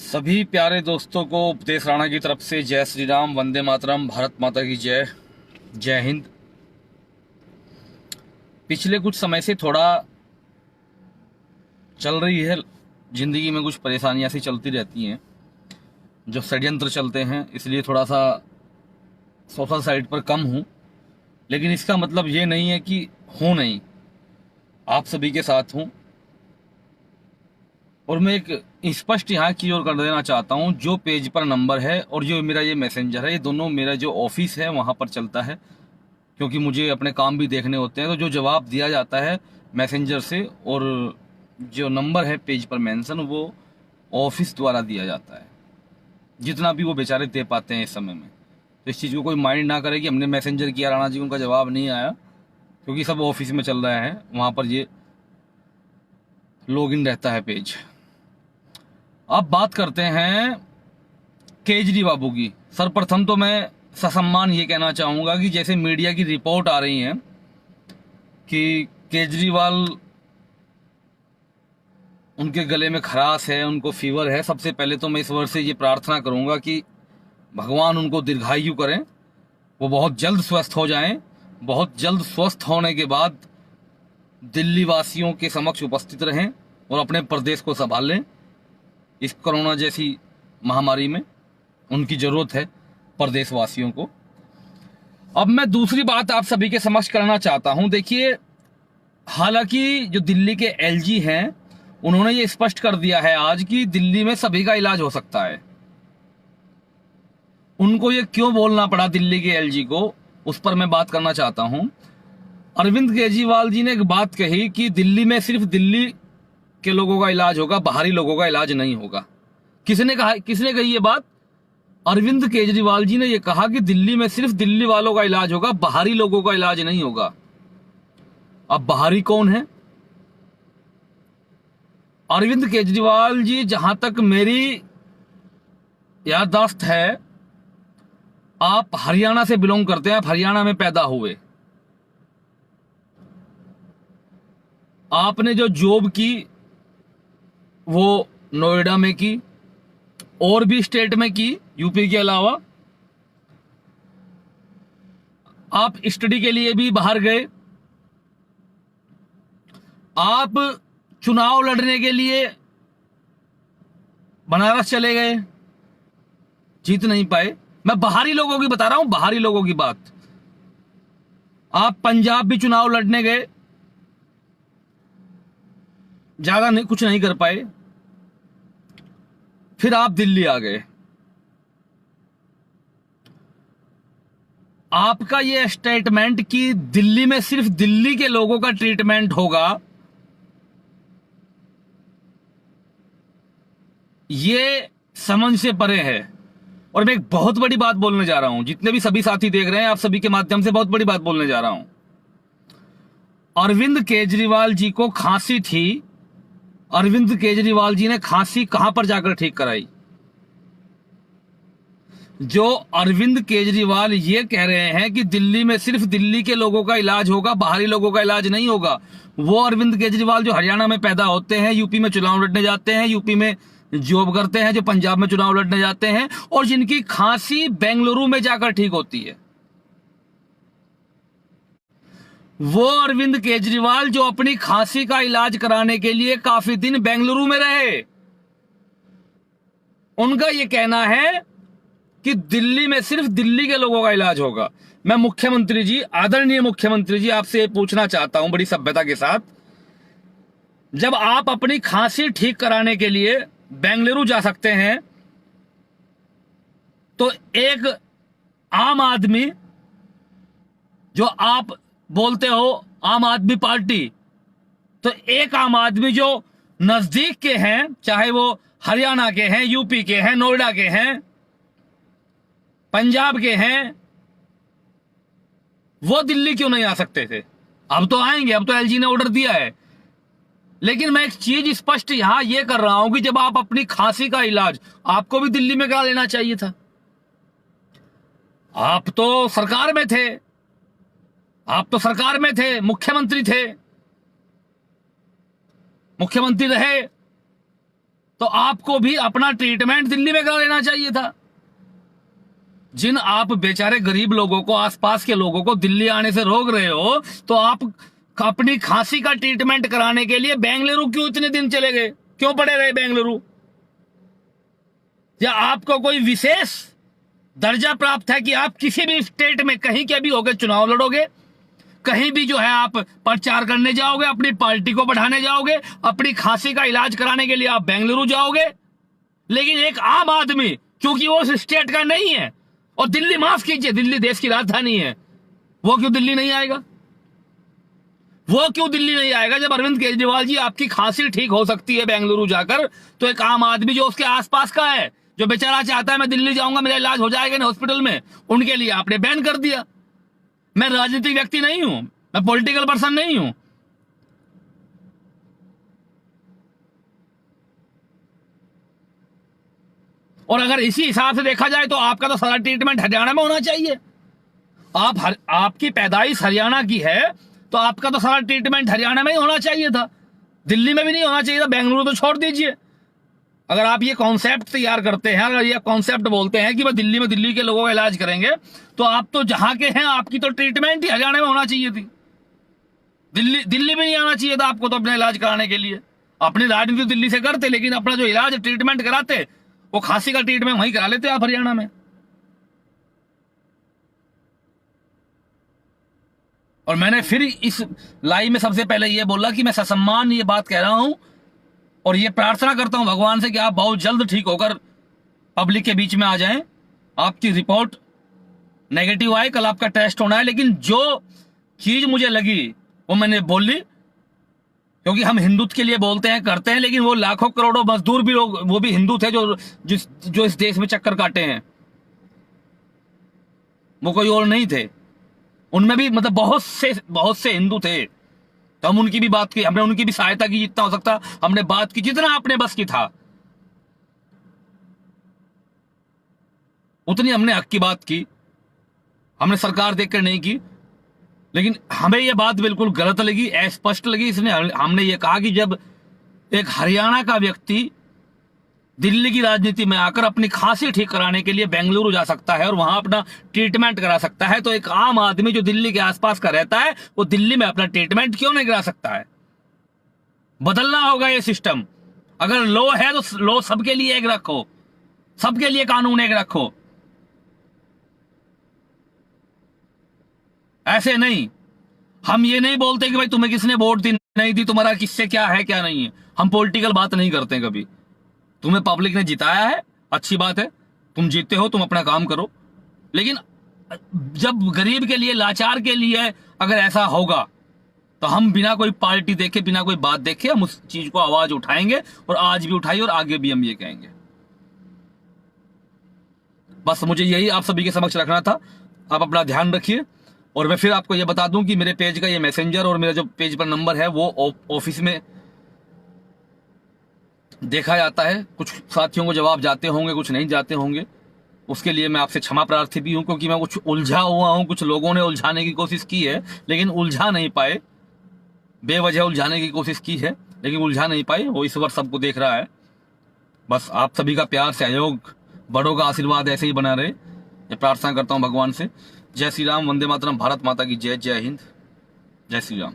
सभी प्यारे दोस्तों को उपदेश राणा की तरफ से जय श्री राम, वंदे मातरम, भारत माता की जय, जय हिंद। पिछले कुछ समय से थोड़ा चल रही है जिंदगी में, कुछ परेशानियां सी चलती रहती हैं जो षड्यंत्र चलते हैं, इसलिए थोड़ा सा सोशल साइड पर कम हूँ। लेकिन इसका मतलब ये नहीं है कि हूँ नहीं, आप सभी के साथ हूँ। और मैं एक स्पष्ट यहाँ की ओर कर देना चाहता हूँ, जो पेज पर नंबर है और जो मेरा ये मैसेंजर है, ये दोनों मेरा जो ऑफिस है वहाँ पर चलता है, क्योंकि मुझे अपने काम भी देखने होते हैं। तो जो जवाब दिया जाता है मैसेंजर से और जो नंबर है पेज पर मेंशन, वो ऑफिस द्वारा दिया जाता है, जितना भी वो बेचारे दे पाते हैं इस समय में। तो इस चीज़ को कोई माइंड ना करे कि हमने मैसेंजर किया, राणा जी उनका जवाब नहीं आया, क्योंकि सब ऑफिस में चल रहा है, वहाँ पर ये लॉगिन रहता है पेज। अब बात करते हैं केजरी बाबू की। सर्वप्रथम तो मैं ससम्मान ये कहना चाहूँगा कि जैसे मीडिया की रिपोर्ट आ रही है कि केजरीवाल, उनके गले में खराश है, उनको फीवर है, सबसे पहले तो मैं इस वर्ष से ये प्रार्थना करूँगा कि भगवान उनको दीर्घायु करें, वो बहुत जल्द स्वस्थ हो जाएं। बहुत जल्द स्वस्थ होने के बाद दिल्ली वासियों के समक्ष उपस्थित रहें और अपने प्रदेश को संभाल लें। इस कोरोना जैसी महामारी में उनकी जरूरत है प्रदेशवासियों को। अब मैं दूसरी बात आप सभी के समक्ष करना चाहता हूं। देखिए, हालांकि जो दिल्ली के एलजी हैं, उन्होंने ये स्पष्ट कर दिया है आज कि दिल्ली में सभी का इलाज हो सकता है। उनको ये क्यों बोलना पड़ा दिल्ली के एलजी को, उस पर मैं बात करना चाहता हूं। अरविंद केजरीवाल जी ने एक बात कही कि दिल्ली में सिर्फ दिल्ली के लोगों का इलाज होगा, बाहरी लोगों का इलाज नहीं होगा। किसने कहा, किसने कही ये बात? अरविंद केजरीवाल जी ने यह कहा कि दिल्ली में सिर्फ दिल्ली वालों का इलाज होगा, बाहरी लोगों का इलाज नहीं होगा। अब बाहरी कौन है? अरविंद केजरीवाल जी, जहां तक मेरी याददाश्त है, आप हरियाणा से बिलोंग करते हैं, आप हरियाणा में पैदा हुए। आपने जो जॉब की वो नोएडा में की और भी स्टेट में की, यूपी के अलावा। आप स्टडी के लिए भी बाहर गए, आप चुनाव लड़ने के लिए बनारस चले गए, जीत नहीं पाए। मैं बाहरी लोगों की बता रहा हूं, बाहरी लोगों की बात। आप पंजाब भी चुनाव लड़ने गए, ज्यादा नहीं, कुछ नहीं कर पाए, फिर आप दिल्ली आ गए। आपका ये स्टेटमेंट कि दिल्ली में सिर्फ दिल्ली के लोगों का ट्रीटमेंट होगा, ये समझ से परे है। और मैं एक बहुत बड़ी बात बोलने जा रहा हूं, जितने भी सभी साथी देख रहे हैं, आप सभी के माध्यम से बहुत बड़ी बात बोलने जा रहा हूं। अरविंद केजरीवाल जी को खांसी थी, अरविंद केजरीवाल जी ने खांसी कहां पर जाकर ठीक कराई? जो अरविंद केजरीवाल ये कह रहे हैं कि दिल्ली में सिर्फ दिल्ली के लोगों का इलाज होगा, बाहरी लोगों का इलाज नहीं होगा, वो अरविंद केजरीवाल जो हरियाणा में पैदा होते हैं, यूपी में चुनाव लड़ने जाते हैं, यूपी में जॉब करते हैं, जो पंजाब में चुनाव लड़ने जाते हैं, और जिनकी खांसी बेंगलुरु में जाकर ठीक होती है, वो अरविंद केजरीवाल जो अपनी खांसी का इलाज कराने के लिए काफी दिन बेंगलुरु में रहे, उनका यह कहना है कि दिल्ली में सिर्फ दिल्ली के लोगों का इलाज होगा। मैं मुख्यमंत्री जी, आदरणीय मुख्यमंत्री जी, आपसे पूछना चाहता हूं बड़ी सभ्यता के साथ, जब आप अपनी खांसी ठीक कराने के लिए बेंगलुरु जा सकते हैं, तो एक आम आदमी, जो आप बोलते हो आम आदमी पार्टी, तो एक आम आदमी जो नजदीक के हैं, चाहे वो हरियाणा के हैं, यूपी के हैं, नोएडा के हैं, पंजाब के हैं, वो दिल्ली क्यों नहीं आ सकते थे? अब तो आएंगे, अब तो एलजी ने ऑर्डर दिया है। लेकिन मैं एक चीज स्पष्ट यहां ये कर रहा हूं कि जब आप अपनी खांसी का इलाज, आपको भी दिल्ली में करा लेना चाहिए था। आप तो सरकार में थे, आप तो सरकार में थे, मुख्यमंत्री थे, मुख्यमंत्री रहे, तो आपको भी अपना ट्रीटमेंट दिल्ली में करा लेना चाहिए था। जिन आप बेचारे गरीब लोगों को, आसपास के लोगों को दिल्ली आने से रोक रहे हो, तो आप अपनी खांसी का ट्रीटमेंट कराने के लिए बेंगलुरु क्यों इतने दिन चले गए? क्यों पड़े रहे बेंगलुरु? या आपको कोई विशेष दर्जा प्राप्त है कि आप किसी भी स्टेट में कहीं के भी होकर चुनाव लड़ोगे, कहीं भी जो है आप प्रचार करने जाओगे, अपनी पार्टी को बढ़ाने जाओगे, अपनी खांसी का इलाज कराने के लिए आप बेंगलुरु जाओगे। लेकिन एक आम आदमी, क्योंकि वो उस स्टेट का नहीं है, और दिल्ली, माफ कीजिए, दिल्ली देश की राजधानी है, वो क्यों दिल्ली नहीं आएगा? वो क्यों दिल्ली नहीं आएगा? जब अरविंद केजरीवाल जी, आपकी खांसी ठीक हो सकती है बेंगलुरु जाकर, तो एक आम आदमी जो उसके आसपास का है, जो बेचारा चाहता है मैं दिल्ली जाऊंगा, मेरा इलाज हो जाएगा ना हॉस्पिटल में, उनके लिए आपने बैन कर दिया। मैं राजनीतिक व्यक्ति नहीं हूं, मैं पॉलिटिकल पर्सन नहीं हूं। और अगर इसी हिसाब से देखा जाए तो आपका तो सारा ट्रीटमेंट हरियाणा में होना चाहिए। आपकी पैदाइश हरियाणा की है, तो आपका तो सारा ट्रीटमेंट हरियाणा में ही होना चाहिए था, दिल्ली में भी नहीं होना चाहिए था। बेंगलुरु तो छोड़ दीजिए। अगर आप ये कॉन्सेप्ट तैयार करते हैं, अगर ये कॉन्सेप्ट बोलते हैं कि वह दिल्ली में दिल्ली के लोगों का इलाज करेंगे, तो आप तो जहां के हैं, आपकी तो ट्रीटमेंट ही हरियाणा में होना चाहिए थी। दिल्ली में नहीं आना चाहिए था आपको तो अपना इलाज कराने के लिए। अपनी राजनीति दिल्ली से करते, लेकिन अपना जो इलाज ट्रीटमेंट कराते, वो खांसी का ट्रीटमेंट वहीं करा लेते आप हरियाणा में। और मैंने फिर इस लाइव में सबसे पहले ये बोला कि मैं ससम्मान ये बात कह रहा हूं और ये प्रार्थना करता हूं भगवान से कि आप बहुत जल्द ठीक होकर पब्लिक के बीच में आ जाएं। आपकी रिपोर्ट नेगेटिव आए, कल आपका टेस्ट होना है। लेकिन जो चीज मुझे लगी वो मैंने बोली, क्योंकि हम हिंदुत्व के लिए बोलते हैं, करते हैं, लेकिन वो लाखों करोड़ों मजदूर भी लोग, वो भी हिंदू थे जो इस देश में चक्कर काटे हैं, वो कोई और नहीं थे। उनमें भी मतलब बहुत से हिंदू थे, तो हम उनकी भी बात की, हमने उनकी भी सहायता की जितना हो सकता, हमने बात की जितना अपने बस की था, उतनी हमने हक की बात की। हमने सरकार देखकर नहीं की। लेकिन हमें यह बात बिल्कुल गलत लगी, अस्पष्ट लगी। इसने हमने ये कहा कि जब एक हरियाणा का व्यक्ति दिल्ली की राजनीति में आकर अपनी खांसी ठीक कराने के लिए बेंगलुरु जा सकता है और वहां अपना ट्रीटमेंट करा सकता है, तो एक आम आदमी जो दिल्ली के आसपास का रहता है, वो दिल्ली में अपना ट्रीटमेंट क्यों नहीं करा सकता है? बदलना होगा ये सिस्टम। अगर लॉ है तो लॉ सबके लिए एक रखो, सबके लिए कानून एक रखो। ऐसे नहीं। हम ये नहीं बोलते कि भाई तुम्हें किसने वोट दी नहीं दी, तुम्हारा किससे क्या है क्या नहीं है। हम पॉलिटिकल बात नहीं करते कभी। तुम्हें पब्लिक ने जिताया है, अच्छी बात है, तुम जीते हो, तुम अपना काम करो। लेकिन जब गरीब के लिए, लाचार के लिए अगर ऐसा होगा, तो हम बिना कोई पार्टी देखे, बिना कोई बात देखे, हम उस चीज को आवाज उठाएंगे, और आज भी उठाई और आगे भी हम ये कहेंगे। बस मुझे यही आप सभी के समक्ष रखना था। आप अपना ध्यान रखिए। और मैं फिर आपको ये बता दूं कि मेरे पेज का ये मैसेंजर और मेरा जो पेज पर नंबर है वो ऑफिस में देखा जाता है। कुछ साथियों को जवाब जाते होंगे, कुछ नहीं जाते होंगे, उसके लिए मैं आपसे क्षमा प्रार्थी भी हूं, क्योंकि मैं कुछ उलझा हुआ हूं। कुछ लोगों ने उलझाने की कोशिश की है, लेकिन उलझा नहीं पाए। बेवजह उलझाने की कोशिश की है, लेकिन उलझा नहीं पाए। वो ईश्वर सबको देख रहा है। बस आप सभी का प्यार, सहयोग, बड़ों का आशीर्वाद ऐसे ही बना रहे, ये प्रार्थना करता हूं भगवान से। जय श्री राम, वंदे मातरम, भारत माता की जय। जय हिंद, जय श्री राम।